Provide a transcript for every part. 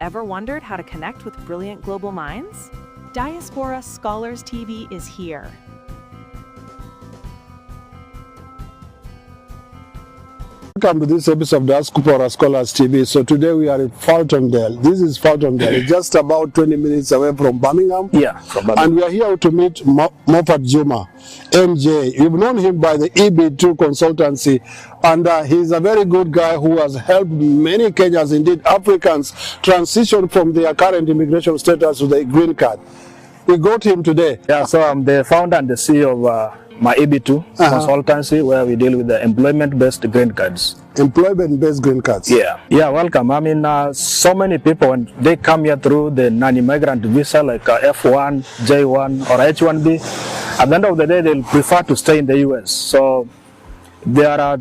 Ever wondered how to connect with brilliant global minds? Diaspora Scholars TV is here. Welcome to this episode of Diaspora Scholars TV. So today we are in Fultondale. This is Fultondale. It's just about 20 minutes away from Birmingham. Yeah, from Birmingham. And we are here to meet Moffat Juma MJ. You've known him by the EB2 consultancy, and he's a very good guy who has helped many Kenyans, indeed Africans, transition from their current immigration status to the green card. We got him today. Yeah, so I'm the founder and the CEO of my EB2 consultancy, where we deal with the employment-based green cards. Employment-based green cards. Yeah, welcome. I mean, so many people, when they come here through the non-immigrant visa, like F1, J1, or H1B, at the end of the day, they'll prefer to stay in the US. So there are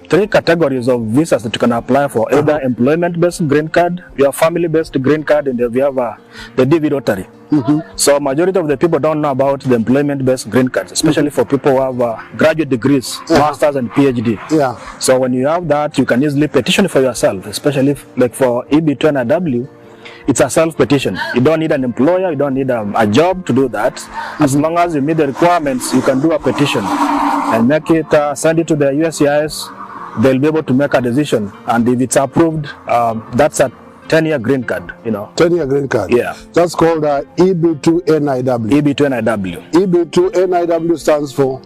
three categories of visas that you can apply for: either employment-based green card, your family-based green card, and we have the DV lottery. So majority of the people don't know about the employment-based green cards, especially for people who have graduate degrees, masters and PhD. Yeah. So when you have that, you can easily petition for yourself, especially like for EB2-NIW, it's a self-petition. You don't need an employer, you don't need a job to do that. As long as you meet the requirements, you can do a petition and make it, send it to the USCIS. They'll be able to make a decision, and if it's approved, that's a 10-year green card, 10-year green card. Yeah. That's called EB2-NIW. EB2-NIW. EB2-NIW stands for?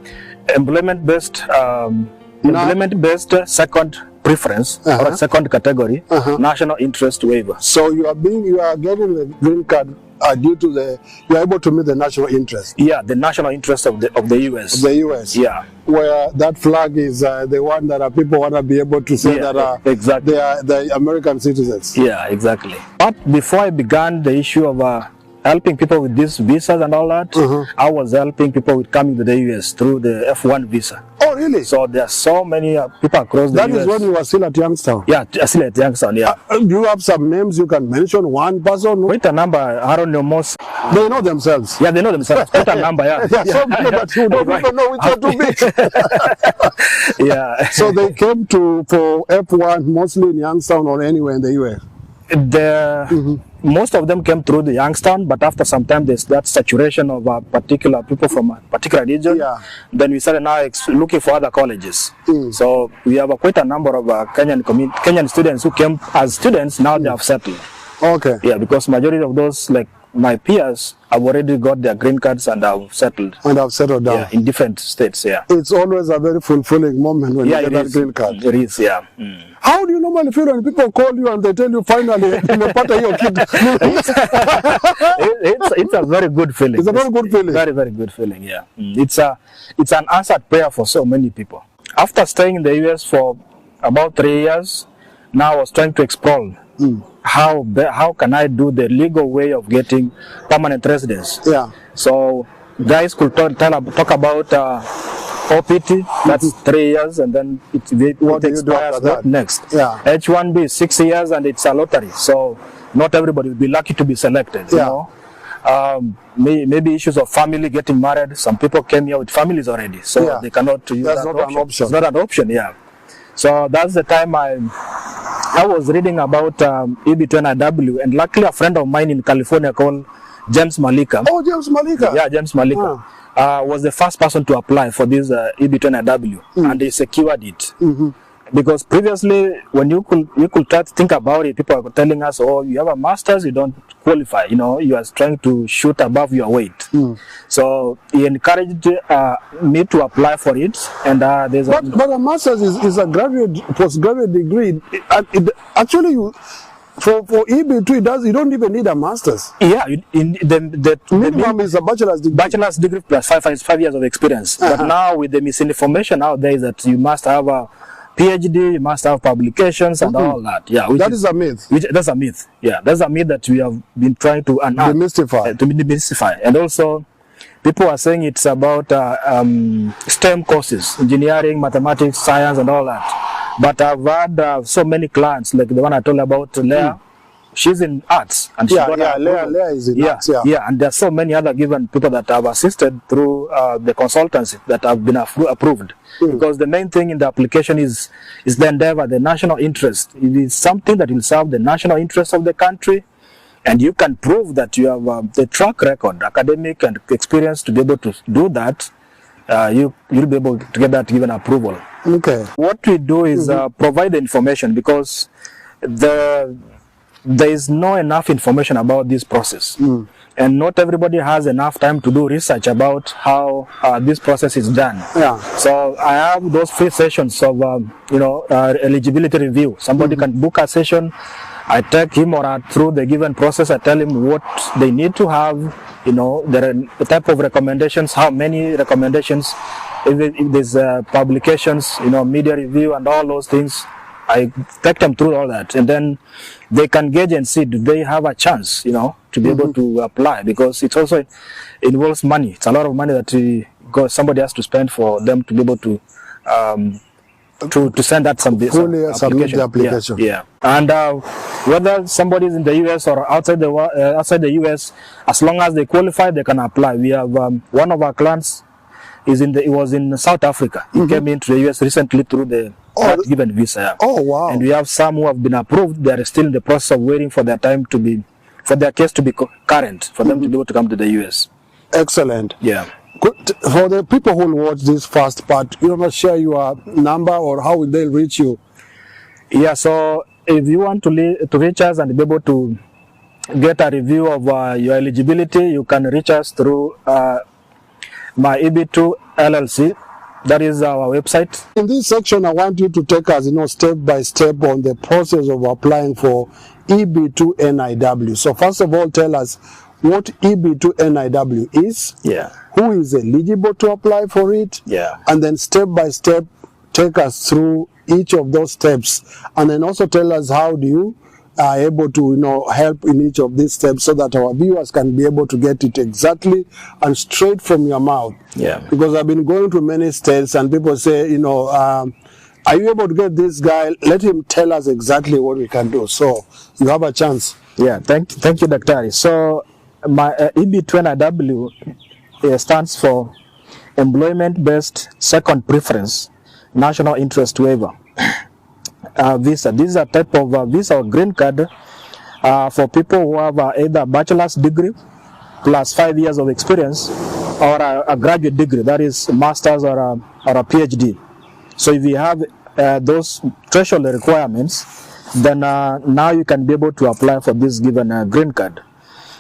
Employment-based second preference, or second category, national interest waiver. So you are getting the green card due to you are able to meet the national interest. Yeah, the national interest of the US. Of the US. Yeah. Where that flag is the one that people want to be able to say that exactly. They are the American citizens. Yeah, exactly. But before I began the issue of helping people with these visas and all that, I was helping people with coming to the US through the F1 visa. Oh, really? So there are so many people across the US. That is when you were still at Youngstown? Yeah, still at Youngstown, yeah. Do you have some names you can mention? One person? Wait a number, I don't know most. They know themselves? Yeah, they know themselves. Wait a number, yeah. Some people that you don't even know which one to pick. Yeah. So they came for F1 mostly in Youngstown or anywhere in the US? Most of them came through the Youngstown, but after some time there's that saturation of particular people from a particular region. Yeah. Then we started now looking for other colleges. So we have quite a number of Kenyan students who came as students. Now they have settled. Okay. Yeah, because majority of those, like my peers, have already got their green cards and have settled. And have settled down. Yeah, in different states. Yeah. It's always a very fulfilling moment when you get that green card. It is, yeah. How do you normally feel when people call you and they tell you finally umepata hiyo kitu? It's a very good feeling. It's a very good feeling. Very, very good feeling, yeah. It's an answered prayer for so many people. After staying in the US for about 3 years, now I was trying to explore how can I do the legal way of getting permanent residence. Yeah. So guys could talk about OPT, that's 3 years, and then it expires. What next? Yeah. H1B is 6 years, and it's a lottery, so not everybody will be lucky to be selected. You know, maybe issues of family getting married. Some people came here with families already, so they cannot use that option. It's not an option. Yeah. So that's the time I was reading about EB2-NIW, and luckily a friend of mine in California called James Malika. Oh, James Malika. Yeah, James Malika. Was the first person to apply for this EB2-NIW, and they secured it. Because previously, when you could try to think about it, people were telling us, "Oh, you have a master's, you don't qualify. You are trying to shoot above your weight." So he encouraged me to apply for it, and there's but a master's is a postgraduate degree. Actually, for EB2, you don't even need a master's. Yeah, the minimum is a bachelor's degree. Bachelor's degree plus 5 years of experience. But now with the misinformation out there is that you must have a PhD, you must have publications and all that. Yeah, that is a myth. That's a myth. Yeah, that's a myth that we have been trying to demystify. And also, people are saying it's about STEM courses, engineering, mathematics, science, and all that. But I've had so many clients, like the one I told about, Leah. She's in arts, and Leah is in arts. And there are so many other given people that I've assisted through the consultancy that have been approved. Because the main thing in the application is the endeavor, the national interest. It is something that will serve the national interest of the country, and you can prove that you have the track record, academic and experience to be able to do that, you'll be able to get that given approval. Okay. What we do is provide the information, because there is not enough information about this process. And not everybody has enough time to do research about how this process is done. Yeah. So I have those free sessions of, eligibility review. Somebody can book a session. I take him or her through the given process. I tell him what they need to have, the type of recommendations, how many recommendations, if there's publications, media review and all those things. I take them through all that, and then they can gauge and see, do they have a chance, to be able to apply, because it also involves money. It's a lot of money that somebody has to spend for them to be able to send that submit the application. Yeah. And whether somebody is in the US or outside the US, as long as they qualify, they can apply. We have one of our clients it was in South Africa. He came into the US recently through the given visa. Oh wow! And we have some who have been approved. They are still in the process of waiting for their time to be, for their case to be current, for them to be able to come to the US. Excellent. Yeah. For the people who will watch this first part, you want to share your number or how will they reach you? Yeah. So if you want to reach us and be able to get a review of your eligibility, you can reach us through my EB2 LLC. That is our website. In this section, I want you to take us, step by step on the process of applying for EB2-NIW. So first of all, tell us what EB2-NIW is. Yeah. Who is eligible to apply for it? Yeah. And then step by step, take us through each of those steps. And then also tell us how do you are able to help in each of these steps, so that our viewers can be able to get it exactly and straight from your mouth. Yeah. Because I've been going to many states and people say, are you able to get this guy? Let him tell us exactly what we can do. So you have a chance. Yeah. Thank you, Dr. So my EB2-NIW stands for Employment-Based Second Preference National Interest Waiver. Visa. This is a type of visa or green card for people who have either a bachelor's degree plus 5 years of experience, or a graduate degree, that is master's or a PhD. So if you have those threshold requirements, then now you can be able to apply for this given green card.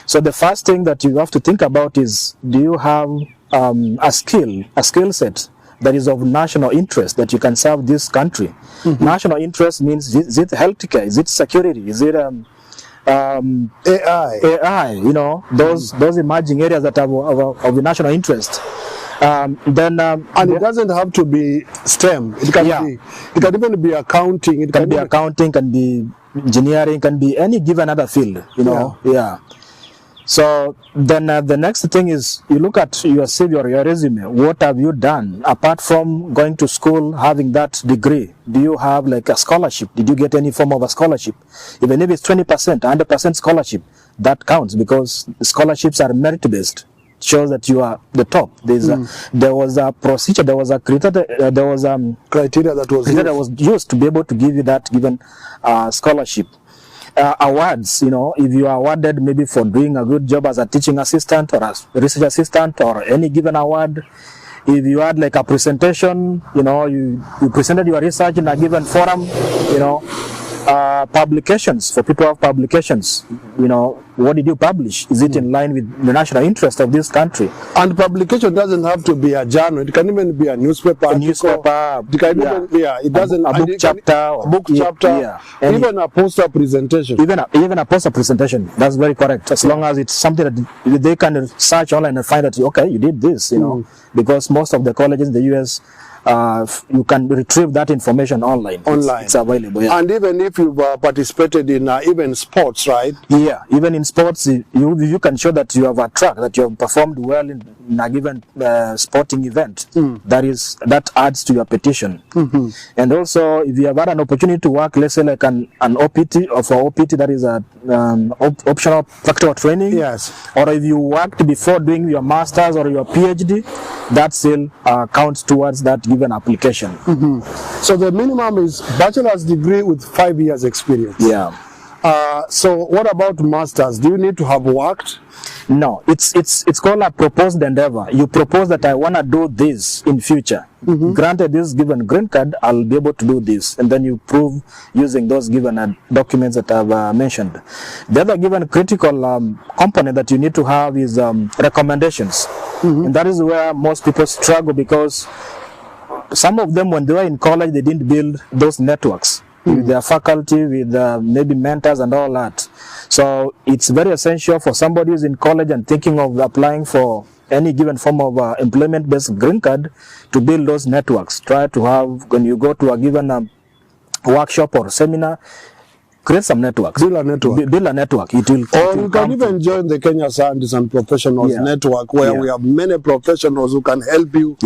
So the first thing that you have to think about is, do you have a skill set that is of national interest that you can serve this country? National interest means, is it healthcare? Is it security? Is it AI? Those emerging areas that are of national interest. And it doesn't have to be STEM. It can even be accounting. It can be accounting, can be engineering, can be any given other field. Yeah. So then the next thing is, you look at your CV or your resume. What have you done apart from going to school, having that degree? Do you have like a scholarship? Did you get any form of a scholarship? Even if it's 20%, 100% scholarship, that counts, because scholarships are merit-based. It shows that you are the top. There was a procedure, there was a criteria that was used to be able to give you that given scholarship. Awards, if you are awarded maybe for doing a good job as a teaching assistant or as a research assistant, or any given award. If you had like a presentation, you presented your research in a given forum, publications, for people who have publications, what did you publish? Is it in line with the national interest of this country? And publication doesn't have to be a journal. It can even be a newspaper. It can even, it doesn't. A book chapter. Even a poster presentation. Even a poster presentation. That's very correct. As long as it's something that they can search online and find that, okay, you did this, because most of the colleges in the US, you can retrieve that information online. It's available. Yeah. And even if you've participated in even sports, right? Yeah, even in sports, you can show that you have a track, that you have performed well in a given sporting event. That adds to your petition. And also, if you have had an opportunity to work, let's say like an OPT, or for OPT, that is an optional practical training. Yes. Or if you worked before doing your master's or your PhD, that still counts towards that given application. So the minimum is bachelor's degree with 5 years experience. Yeah. So what about masters? Do you need to have worked? No, it's called a proposed endeavor. You propose that I want to do this in future. Granted this given green card, I'll be able to do this, and then you prove using those given documents that I've mentioned. The other given critical component that you need to have is recommendations, and that is where most people struggle, because some of them, when they were in college, they didn't build those networks with their faculty, with maybe mentors and all that. So it's very essential for somebody who's in college and thinking of applying for any given form of employment-based green card to build those networks. Try to have, when you go to a given workshop or seminar, create some networks. Build a network. Build a network. It will. Or you can even join the Kenya Scientists and Professionals Network, where we have many professionals who can help you,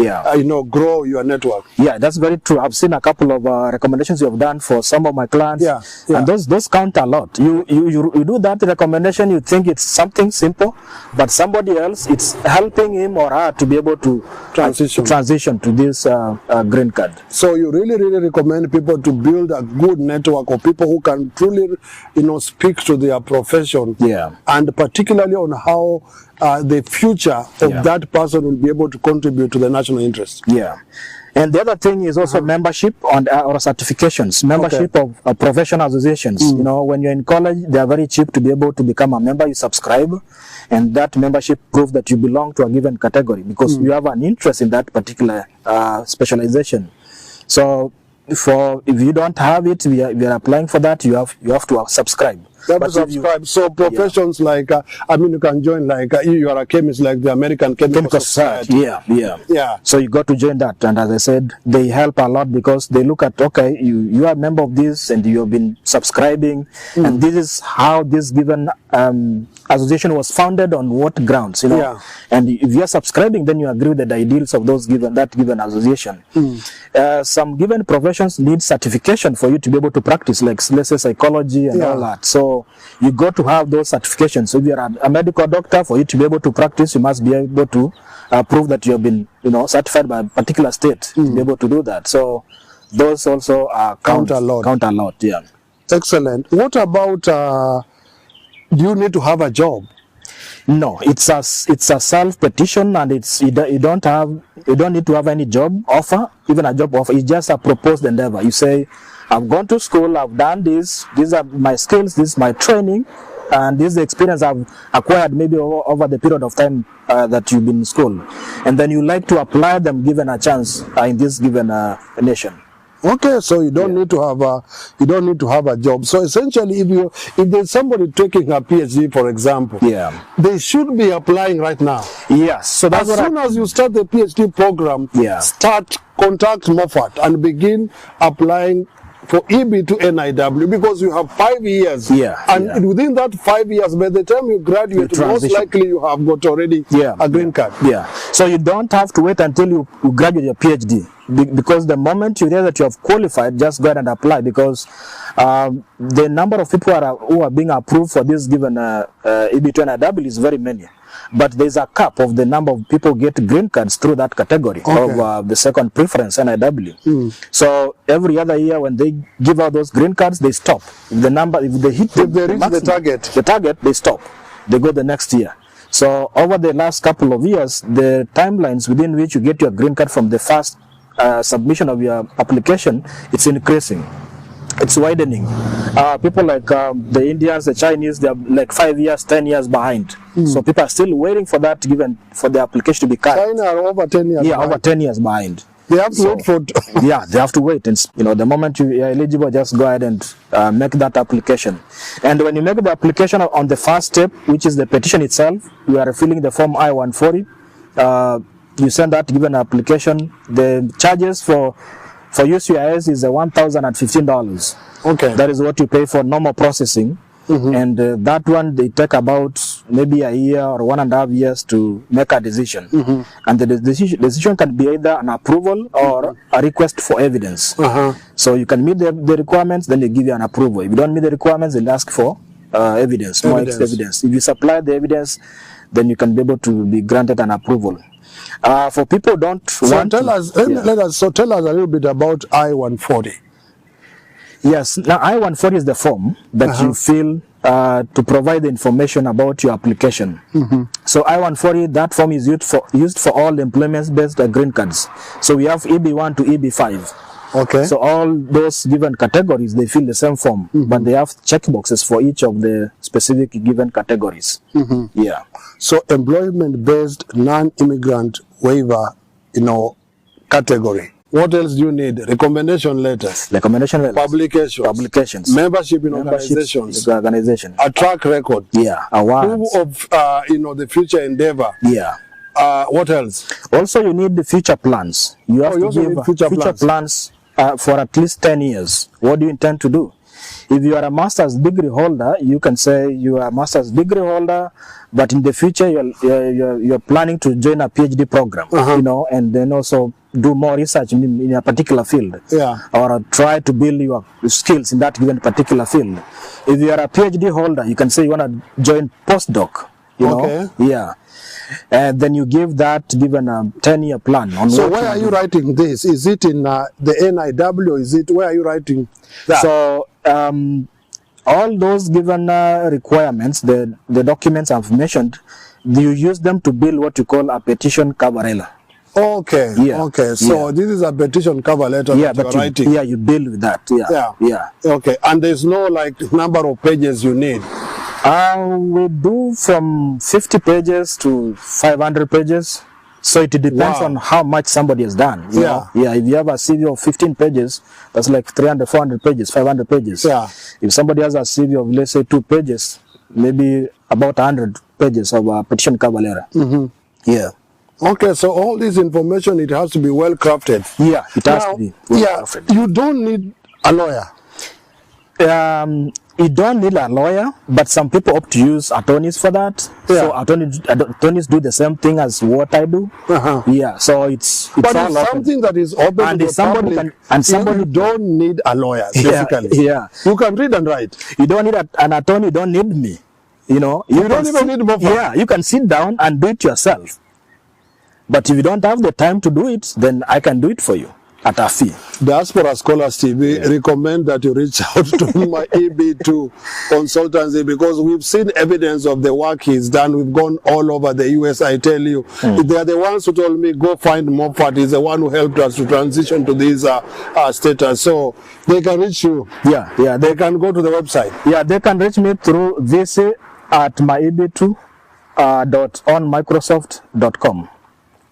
grow your network. Yeah, that's very true. I've seen a couple of recommendations you have done for some of my clients, and those count a lot. You do that recommendation, you think it's something simple, but somebody else, it's helping him or her to be able to transition to this green card. So you really recommend people to build a good network of people who can truly, speak to their profession, and particularly on how the future of that person will be able to contribute to the national interest. And the other thing is also membership or certifications, membership of professional associations. You know, when you're in college, they are very cheap to be able to become a member. You subscribe, and that membership proves that you belong to a given category, because you have an interest in that particular specialization. So if you don't have it, we are applying for that, you have to subscribe. You have to subscribe. So professions like, you can join, like, you are a chemist, like the American Chemical Society. So you got to join that, and as I said, they help a lot, because they look at, okay, you are a member of this, and you have been subscribing, and this is how this given association was founded, on what grounds, and if you are subscribing, then you agree with the ideals of that given association. Some given professions need certification for you to be able to practice, like, let's say, psychology and all that. So you got to have those certifications. So if you are a medical doctor, for you to be able to practice, you must be able to prove that you have been, certified by a particular state to be able to do that. So those also count a lot. Excellent. What about, do you need to have a job? No, it's a self-petition, and you don't need to have any job offer, even a job offer. It's just a proposed endeavor. You say, I've gone to school, I've done this, these are my skills, this is my training, and this is the experience I've acquired maybe over the period of time that you've been in school. And then you like to apply them given a chance in this given nation. Okay, so you don't need to have a job. So essentially, if there's somebody taking a PhD, for example, they should be applying right now. Yes. So that's as soon as you start the PhD program, contact Moffat and begin applying for EB2-NIW, because you have 5 years, and within that 5 years, by the time you graduate, most likely you have got already a green card. So you don't have to wait until you graduate your PhD, because the moment you realize that you have qualified, just go ahead and apply, because the number of people who are being approved for this given EB2-NIW is very many. But there's a cap of the number of people get green cards through that category of the second preference, NIW. So every other year when they give out those green cards, they stop. If they reach the target, they stop. They go the next year. So over the last couple of years, the timelines within which you get your green card from the first submission of your application, it's increasing. It's widening. People like the Indians, the Chinese, they're like 5 years, 10 years behind. So people are still waiting for that, given for the application to be cut. China are over 10 years behind. Over 10 years behind. They have to wait for... they have to wait. And, the moment you are eligible, just go ahead and make that application. And when you make the application on the first step, which is the petition itself, you are filling the form I-140. You send that given application. The charges for UCIS is $1,015. Okay. That is what you pay for normal processing. And that one, they take about maybe a year or 1.5 years to make a decision. And the decision can be either an approval or a request for evidence. So you can meet the requirements, then they give you an approval. If you don't meet the requirements, they'll ask for evidence. If you supply the evidence, then you can be able to be granted an approval. For people who don't want tell us a little bit about I-140. Yes. Now, I-140 is the form that you fill to provide the information about your application. So I-140, that form is used for all employment-based green cards. So we have EB1 to EB5. Okay. So all those given categories, they fill the same form, but they have checkboxes for each of the specific given categories. Yeah. So employment-based non-immigrant waiver, category. What else do you need? Recommendation letters. Recommendation letters. Publications. Membership in organizations. A track record. Yeah. Awards. Proof of, the future endeavor. Yeah. What else? Also, you need the future plans. You have to give future plans for at least 10 years. What do you intend to do? If you are a master's degree holder, you can say you are a master's degree holder, but in the future you're planning to join a PhD program, and then also do more research in a particular field, or try to build your skills in that given particular field. If you are a PhD holder, you can say you want to join postdoc, and then you give that given a 10-year plan. So where are you writing this? Is it in the NIW? Is it where are you writing that? So all those given requirements, the documents I've mentioned, you use them to build what you call a petition cover letter. Okay. Yeah. Okay. So this is a petition cover letter that you're writing. Yeah, you build with that. Yeah. Okay. And there's no number of pages you need. We do from 50 pages to 500 pages. So it depends on how much somebody has done. You know? Yeah. If you have a CV of 15 pages, that's like 300, 400 pages, 500 pages. Yeah. If somebody has a CV of, let's say, 2 pages, maybe about 100 pages of a petition cover letter. Yeah. Okay, so all this information, it has to be well crafted. Yeah, it has to be well crafted. You don't need a lawyer. You don't need a lawyer, but some people opt to use attorneys for that. So attorneys do the same thing as what I do. Yeah, so it's but it's something that is open to the public. You don't need a lawyer, basically. Yeah. You can read and write. You don't need an attorney, you don't need me. You don't even need Moffat. Yeah, you can sit down and do it yourself. But if you don't have the time to do it, then I can do it for you at a fee. Diaspora Scholars TV recommend that you reach out to my EB2 consultancy, because we've seen evidence of the work he's done. We've gone all over the US, I tell you. They are the ones who told me, go find Moffat. He's the one who helped us to transition to this status. So they can reach you. Yeah. They can go to the website. Yeah, they can reach me through vc@myeb2.onmicrosoft.com.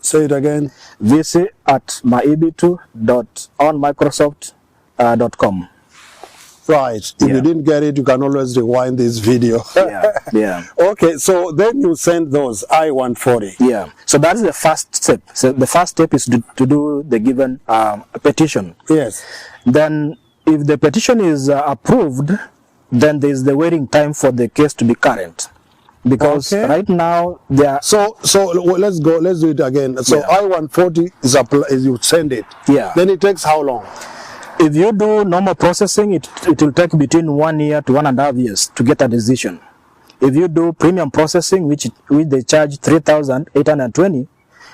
Say it again. vc@myeb2.onmicrosoft.com. Right. If you didn't get it, you can always rewind this video. Yeah. Okay, so then you send those I-140. Yeah. So that's the first step. So the first step is to do the given petition. Yes. Then if the petition is approved, then there is the waiting time for the case to be current. Because right now they are so let's do it again. So I-140 is you send it. Yeah. Then it takes how long? If you do normal processing, it will take between 1 year to 1.5 years to get a decision. If you do premium processing, which they charge 3,820,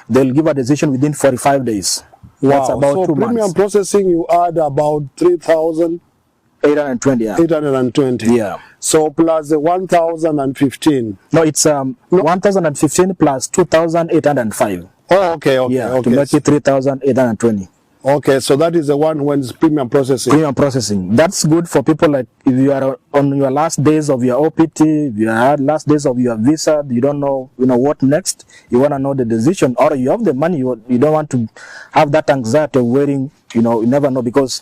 they'll give a decision within 45 days. Wow. That's about 2 months. Premium processing, you add about 3,820. 820. Yeah. So plus the 1,015. No, it's 1,015 plus 2,805. Oh, okay. Yeah, to make it 3,820. Okay, so that is the one when it's premium processing. Premium processing. That's good for people like if you are on your last days of your OPT, if you are last days of your visa, you don't know, what next. You want to know the decision, or you have the money. You don't want to have that anxiety of waiting. You never know, because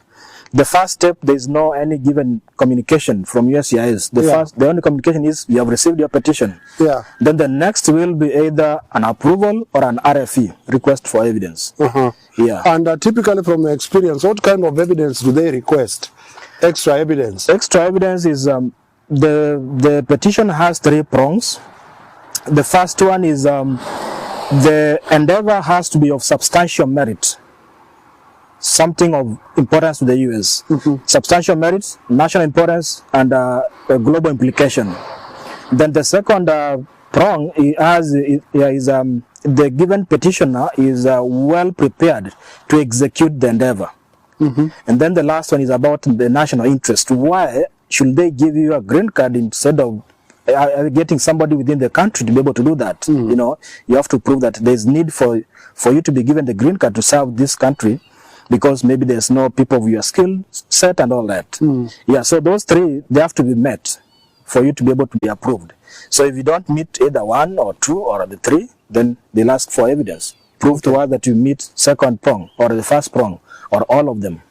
the first step, there is no any given communication from USCIS. The only communication is you have received your petition. Yeah. Then the next will be either an approval or an RFE, request for evidence. Yeah. And typically from your experience, what kind of evidence do they request? Extra evidence? Extra evidence is the petition has 3 prongs. The first one is the endeavor has to be of substantial merit. Something of importance to the US. Substantial merits, national importance, and a global implication. Then the second prong is the given petitioner is well prepared to execute the endeavor. And then the last one is about the national interest. Why should they give you a green card instead of getting somebody within the country to be able to do that? You know, you have to prove that there's need for you to be given the green card to serve this country, because maybe there's no people of your skill set and all that. Yeah, so those three, they have to be met for you to be able to be approved. So if you don't meet either one or two or the three, then they'll ask for evidence. Prove to us that you meet second prong or the first prong or all of them.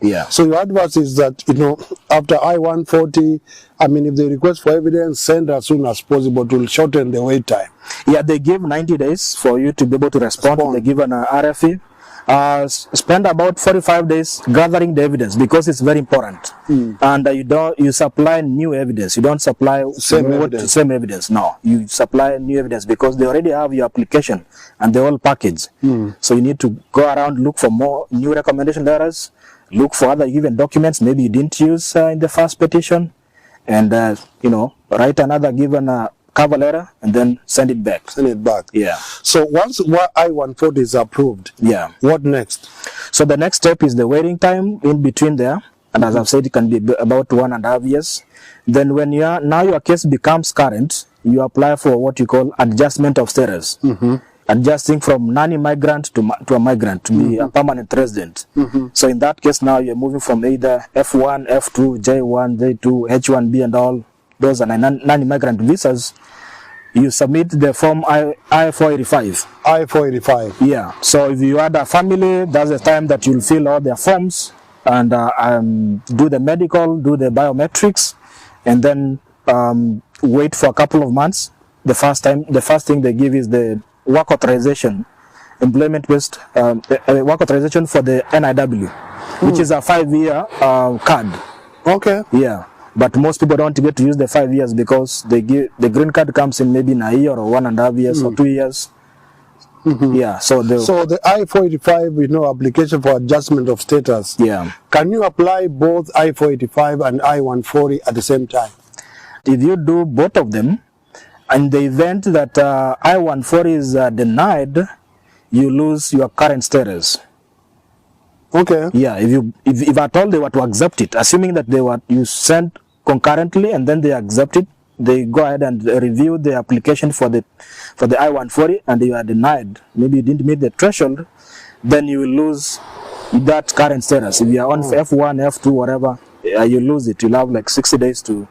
Yeah. So your advice is that, you know, after I-140, I mean, if they request for evidence, send as soon as possible to shorten the wait time. Yeah, they give 90 days for you to be able to respond. They give an RFE. Spend about 45 days gathering the evidence, because it's very important. And you supply new evidence. You don't supply same evidence. No, you supply new evidence, because they already have your application and the whole package. So you need to go around, look for more new recommendation letters, look for other given documents maybe you didn't use in the first petition, and you know, write another given cover letter and then send it back. Yeah. So once I-140 is approved, what next? So the next step is the waiting time in between there, and as I've said, it can be about 1.5 years. Then when your case becomes current, you apply for what you call adjustment of status, adjusting from non-immigrant to a migrant, to be a permanent resident. So in that case, now you're moving from either F1, F2, J1, J2, H1B, and all those are non-immigrant visas. You submit the form I-485. I-485. Yeah. So if you had a family, that's the time that you'll fill all their forms and do the medical, do the biometrics, and then wait for a couple of months. The first thing they give is the work authorization, employment-based work authorization for the NIW, which is a 5-year card. Okay. Yeah. But most people don't get to use the 5 years, because they give the green card comes in maybe in a year or 1.5 years or 2 years. Yeah. So the I-485, you know, application for adjustment of status. Yeah. Can you apply both I-485 and I-140 at the same time? If you do both of them, in the event that I-140 is denied, you lose your current status. Okay. Yeah, if at all they were to accept it, assuming that you sent concurrently and then they accept it, they go ahead and review the application for the I-140 and you are denied, maybe you didn't meet the threshold, then you will lose that current status. If you are on F1, F2, whatever, you lose it. You'll have like 60 days to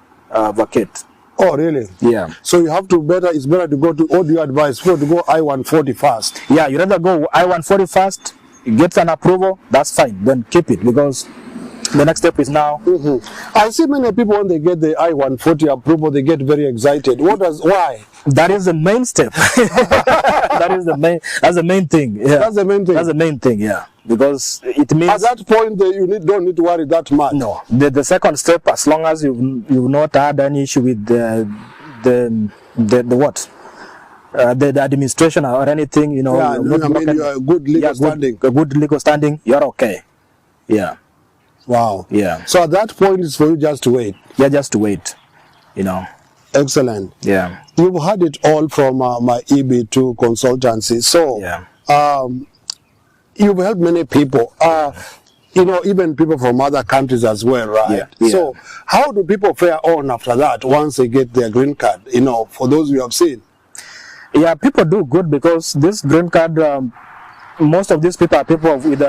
vacate. Oh, really? Yeah. So you have to it's better to go to, what do you advise for, to go I-140 first? Yeah, you rather go I-140 first. You get an approval, that's fine, then keep it, because the next step is now. I see many people, when they get the I-140 approval, they get very excited. Why? That is the main step. That's the main thing. Yeah. That's the main thing. That's the main thing, yeah. Because it means at that point don't need to worry that much. No. The second step, as long as you've not had any issue with the administration or anything, you know. Yeah, you're a good legal standing. A good legal standing, you're okay. Yeah. Wow. Yeah. So at that point, it's for you just to wait. Yeah, just to wait, you know. Excellent. Yeah. You've had it all from my EB2 consultancy. So, you've helped many people. You know, even people from other countries as well, right? Yeah. So, how do people fare on after that once they get their green card, you know, for those you have seen? Yeah, people do good, because this green card, most of these people are people with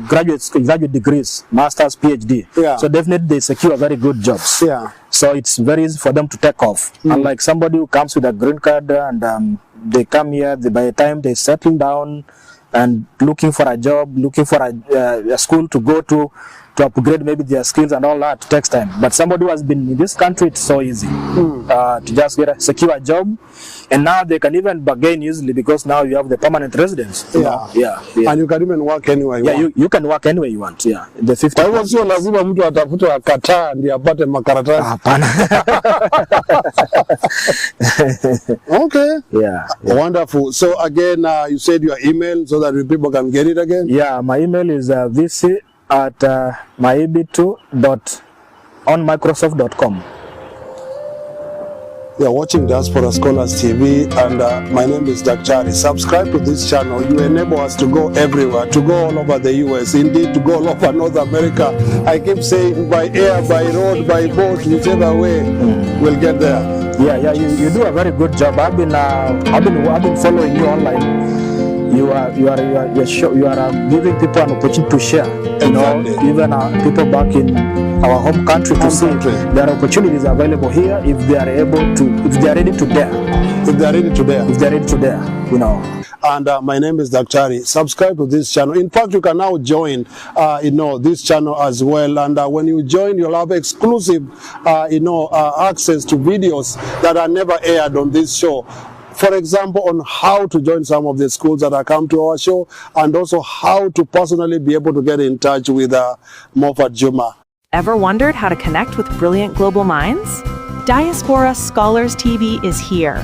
graduate degrees, masters, PhD. Yeah. So definitely they secure very good jobs. Yeah. So it's very easy for them to take off. Unlike somebody who comes with a green card and they come here, by the time they settle down and looking for a job, looking for a school to go to upgrade maybe their skills and all that, takes time. But somebody who has been in this country, it's so easy to just secure a job. And now they can even bargain easily, because now you have the permanent residence. Yeah. And you can even work anywhere you want. You can work anywhere you want. Yeah. The 50. Kwa hivyo sio lazima mtu atafute akataa ndiye apate makaratasi. Hapana. Okay. Yeah. Wonderful. So again, you said your email so that people can get it again? Yeah, my email is vc@myeb2.onmicrosoft.com. You're watching Diaspora Scholars TV, and my name is Daktari. Subscribe to this channel. You enable us to go everywhere, to go all over the US, indeed to go all over North America. I keep saying by air, by road, by boat, whichever way, we'll get there. Yeah, you do a very good job. I've been following you online. You are giving people an opportunity to share. You know, even people back in our home country to see there are opportunities available here if they are able to, if they are ready to dare. If they are ready to dare. If they are ready to dare, you know. And my name is Daktari. Subscribe to this channel. In fact, you can now join, this channel as well. And when you join, you'll have exclusive, access to videos that are never aired on this show. For example, on how to join some of the schools that have come to our show, and also how to personally be able to get in touch with Moffat Juma. Ever wondered how to connect with brilliant global minds? Diaspora Scholars TV is here.